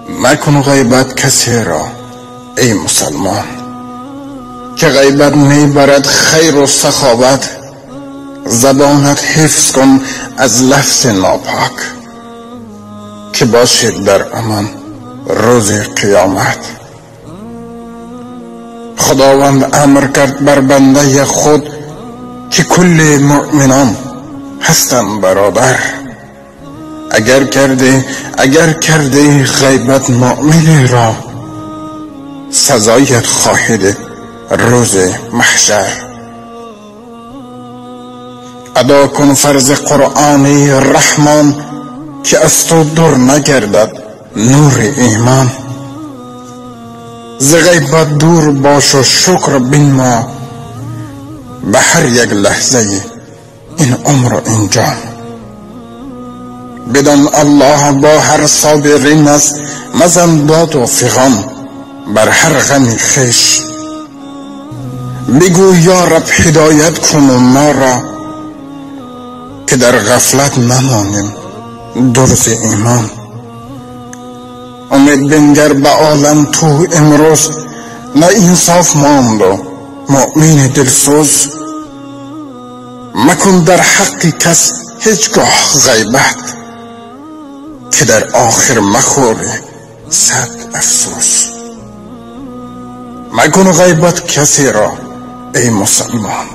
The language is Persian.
مکن غیبت کسی را ای مسلمان، که غیبت میبرد خیر و سخاوت. زبانت حفظ کن از لفظ ناپاک، که باشید در امان روز قیامت. خداوند امر کرد بر بنده خود که کل مؤمنان هستند برابر. اگر کرده غیبت مؤمنی را، سزایت خواهد روز محشر. ادا کن فرض قرآن رحمان، که از تو دور نگردد نور ایمان. ز غیبت دور باش و شکر بنما، به هر یک لحظه این عمر و این جان. بدان الله با هر صابرین است، مزن داد و فغان بر هر غم خویش. بگو یا رب هدایت کن ما را، که در غفلت نمانیم درز ایمان. امید بنگر به عالم تو امروز، نه انصاف ماند و مؤمن دلسوز. مکن در حق کس هیچگاه غیبت، که در آخر مخوری صد افسوس. مکن غیبت کسی را ای مسلمان،